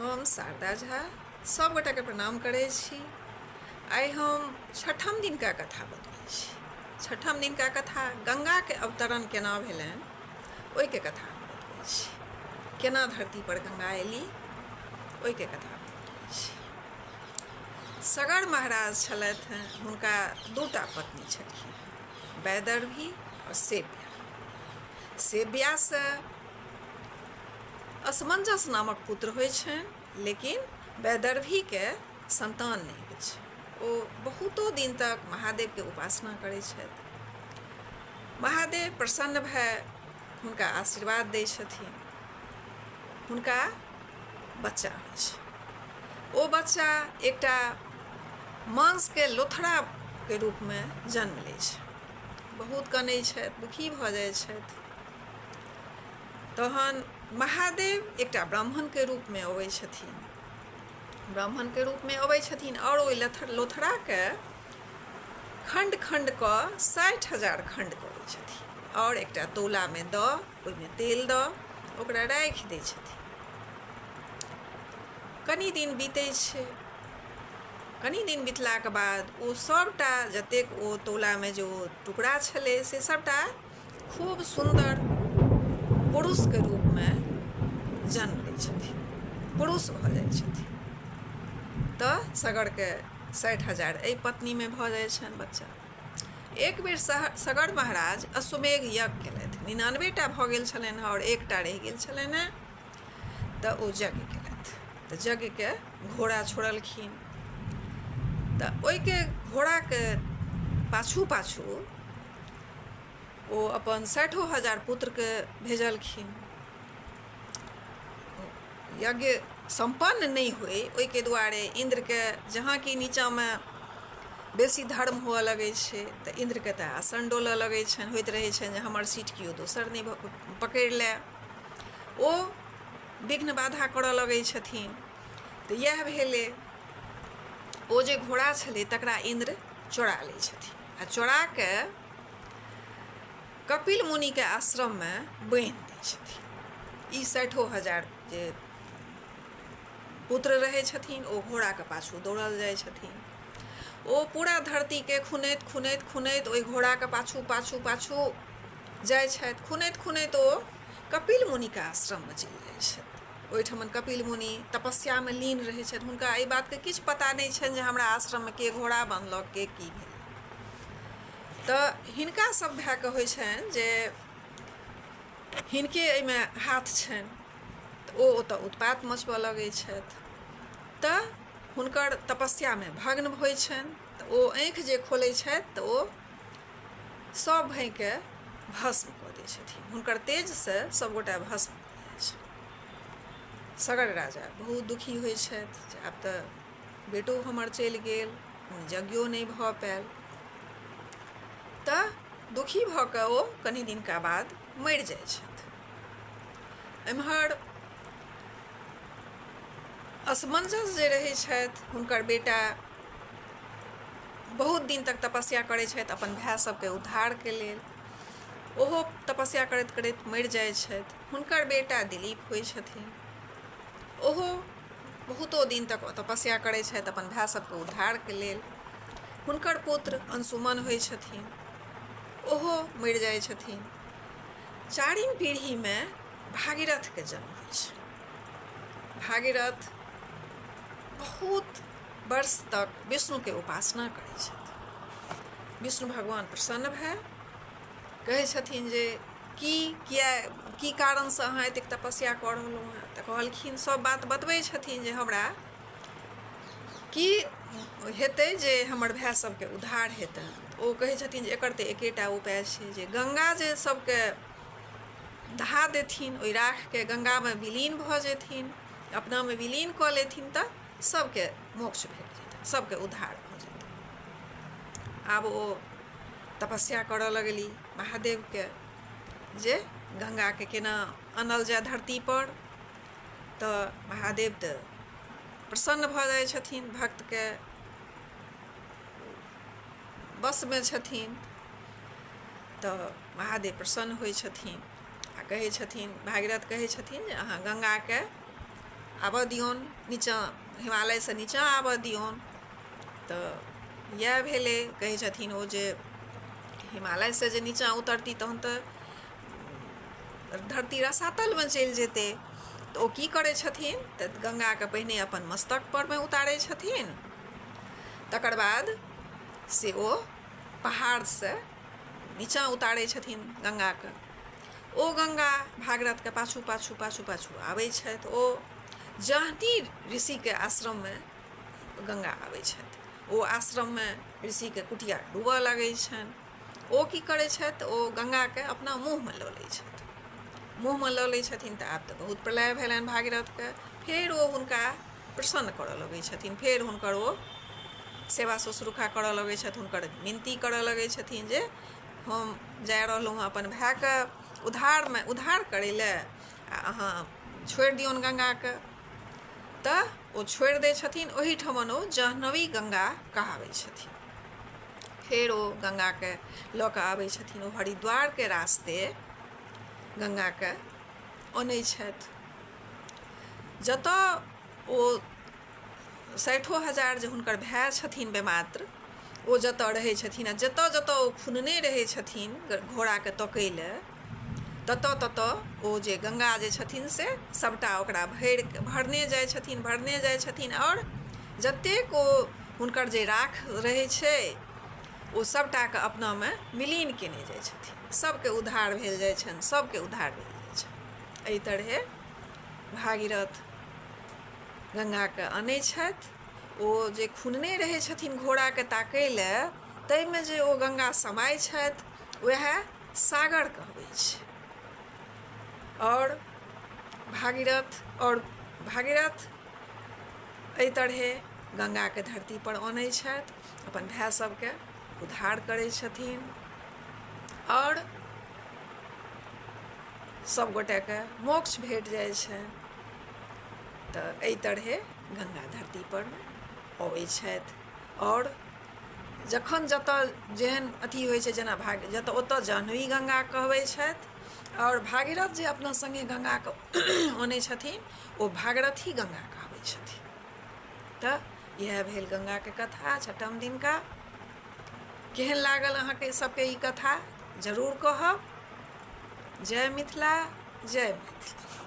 हम शारदा झा सबगोटा के प्रणाम करै छी। आइ हम छठम दिन का कथा बतबै छी। छठम दिन का कथा गंगा के अवतरण केना भेलनि ओहि के कथा हम बतबै छी। केना धरती पर गंगा एली ओहि के कथा बतबै छी। सगर महाराज छलथि हैं, हुनका दूटा पत्नी छलखिन, वैदर्भी और सेव्या। सेव्या से असमंजस नामक पुत्र होइ छनि, लेकिन वैदर्भी के संतान नहीं होइ छै। ओ बहुतो दिन तक महादेव के उपासना करै छथि। महादेव प्रसन्न भए हुनका आशीर्वाद दै छथिन। हुनका बच्चा होइ छै। ओ बच्चा एकटा मांस के लोथड़ा के रूप में जन्म लै छै। बहुत कनै छथि, दुखी भऽ जाइ छथि। तहन महादेव एकटा ब्राह्मण के रूप में अबै छथिन। ब्राह्मण के रूप में अबै छथिन और ओहि लोथड़ा के खंड खंड कऽ 60,000 खंड करै छथिन और एकटा तौला में दऽ ओहिमे तेल दऽ ओकरा राखि दै छथिन। कनी दिन बीतै छै। कनी दिन बीतलाक बाद ओ सबटा जतेक ओ तौला में जो टुकड़ा छलै से सबटा खूब सुंदर पुरुष के रूप में जन्म लै छथिन, पुरुष भऽ जाइ छथिन। तऽ सगर के 60,000 एहि पत्नी में भऽ जाइ छनि बच्चा। एक बेर सगर महाराज अश्वमेघ यज्ञ केलथि। 99टा भऽ गेल छलनि और एकटा रहि गेल छलनि हैं। तऽ ओ यज्ञ केलथि। तऽ यज्ञ के घोड़ा छोड़लखिन। तऽ ओहि के घोड़ा के पाछू पाछू ओ अपन 60,000 पुत्र के भेजलखिन। यज्ञ संपन्न नहीं हुए ओहि के दुआरे इंद्र के जहाँ कि नीचा में बेसी धर्म हुआ लगे छे, तऽ इंद्र के तऽ आसन डोलऽ लगे छनि। होइत रहे छनि जे हमर सीट कियो दोसर नहीं पकड़ि ले। ओ विघ्न बाधा करऽ लगे छथिन। तऽ यह भेलै। ओ जे घोड़ा छलै तकरा इंद्र चोरा लै छथिन आ चोरा के कपिल मुनि के आश्रम में बांधि दै छथिन। ई 60,000 जे पुत्र रहै छथिन ओ घोड़ा के पाछू दौड़ल जाइ छथिन। ओ पूरा धरती के खुनैत खुनैत खुनैत ओहि घोड़ा के पाछू पाछू पाछू जाइ छथि। खुनैत खुनैत ओ कपिल मुनि के आश्रम में चलि जाइ छथि। ओहिठमन कपिल मुनि तपस्या में लीन रहै छथि। हुनका एहि बात के किछु पता नहीं छनि जे हमरा आश्रम में के घोड़ा बान्हलक, के की भेल। तऽ हिनका सब भए कऽ होइ छनि जे हिनके एहिमे हाथ छनि। तऽ ओ ओतऽ उत्पात मचबऽ लगै छथि। तऽ हुनकर तपस्या में भग्न होइ छनि। तऽ ओ आँखि जे खोलै छथि तऽ ओ सब भय के भस्म कऽ दै छथिन। हुनकर तेज से सबगोटा भस्म भऽ जाइ छनि। सगर राजा बहुत दुखी होइ छथि जे आब तऽ बेटो हमर चलि गेल, यज्ञो नहीं भऽ पायल। तऽ दुखी भऽ कऽ ओ कनी दिनका बाद मरि जाइ छथि। एम्हर असमंजस जे रहै छथि, हुनकर बेटा बहुत दिन तक तपस्या करै छथि अपन भाई सबके उद्धार के लेल। ओहो तपस्या करैत करैत मरि जाइ छथि। हुनकर बेटा दिलीप होइ छथिन। ओहो बहुतो दिन तक तपस्या करै छथि अपन भाई सबके उद्धार के लेल। हुनकर पुत्र अंशुमन होइ छथिन। ओहो मरि जाइ छथिन। चारिम पीढ़ी में भागीरथ के जन्म होइ छै। भागीरथ बहुत वर्ष तक विष्णु के उपासना करै छथि। विष्णु भगवान प्रसन्न भए कहै छथिन जे की कारण से अहाँ एतेक तपस्या कऽ रहलहुँ हैं। तऽ कहलखिन, सब बात बतबै छथिन जे हमरा की हेतै जे हमर भाई सबके उद्धार हेतै। ओ कहै छथिन जे एकर तऽ एकेटा उपाय छै जे गंगा जे सबके दहा देथिन, ओहि राख के गंगा में विलीन भऽ जेथिन, अपना में विलीन कऽ लेथिन तऽ सबके मोक्ष भेट जेतै, सबके उद्धार भऽ जेतै। आब ओ तपस्या करऽ लगली महादेव के जे गंगा के केना आनल जाय धरती पर। तऽ महादेव तऽ प्रसन्न भऽ जाइ छथिन, भक्त के बस में छथिन। तऽ महादेव प्रसन्न होइ छथिन आ कहै छथिन, भागीरथ कहै छथिन जे अहाँ गंगा के आबऽ दियौन नीचाँ, हिमालयसँ नीचाँ आबऽ दियौन। तऽ इएह भेलै, कहै छथिन ओ जे हिमालयसँ जे नीचाँ उतरती तहन तऽ धरती रसातलमे चलि जेतै। तऽ ओ की करै छथिन, तऽ गङ्गाके पहिने अपन मस्तकपरमे उतारै छथिन, तकर बाद से ओ पहाड़सँ नीचाँ उतारै छथिन गङ्गाके। ओ गङ्गा भागीरथके पाछू पाछू पाछू पाछू आबै छथि। ओ जहनी ऋषिके आश्रममे गङ्गा आबै छथि, ओ आश्रममे ऋषिके कुटिया डूबऽ लगै छनि। ओ की करै छथि, ओ गङ्गाके अपना मुँहमे लऽ लै छथि। मुँहमे लऽ लै छथिन तऽ आब तऽ बहुत प्रलय भेलनि भागीरथके। फेर ओ हुनका प्रसन्न करऽ लगै छथिन, फेर हुनकर ओ सेवा शुश्रूषा करऽ लगै छथि, हुनकर विनती करऽ लगै छथिन जे हम जा रहलहुँ हँ अपन भायके उद्धार करै लए, आ अहाँ छोड़ि दियौन गङ्गाके। तऽ ओ छोड़ि दै छथिन। ओहीठमन ओ जाह्नवी गङ्गा कहाबै छथिन। फेर ओ गङ्गाके लऽ कऽ आबै छथिन, ओ हरिद्वारके रास्ते गङ्गाके अनै छथि। जतऽ ओ 60,000 जे हुनकर भाय छथिन बेमात्र, ओ जतऽ रहै छथिन, आ जतऽ जतऽ ओ खुनने रहै छथिन घोड़ाके तकै लए, ततऽ ततऽ ओ जे गङ्गा जे छथिन से सभटा ओकरा भरने जाइ छथिन। आओर जतेक ओ हुनकर जे राख रहै छै, ओ सभटाके अपनामे विलीन केने जाइ छथिन। सभके उद्धार भेल जाइ छनि, सभके उद्धार भेल जाइ छनि। एहि तरहे भागीरथ गङ्गाके अनै छथि। ओ जे खुनने रहै छथिन घोड़ाके ताकै लए, ताहिमे जे ओ गङ्गा समाइ छथि, वएह सागर कहबै छै। आओर भागीरथ एहि तरहे गङ्गाके धरतीपर अनै छथि, अपन भाय सभके उद्धार करै छथिन, आओर सब गोटेके मोक्ष भेट जाइ छनि। तऽ एहि तरहे गङ्गा धरतीपर अबै छथि। आओर जखन जतऽ जेहन अथी होइ छै, जेना जतऽ ओतऽ जाह्नवी गङ्गा कहबै छथि, आओर भागीरथ जे अपना सङ्गे गङ्गाके अनै छथिन, ओ भागीरथी गङ्गा कहबै छथिन। तऽ इएह भेल गङ्गाके कथा छठम दिनका। केहन लागल अहाँके सबके ई कथा, जरूर कहब। जय मिथिला, जय मैथिली।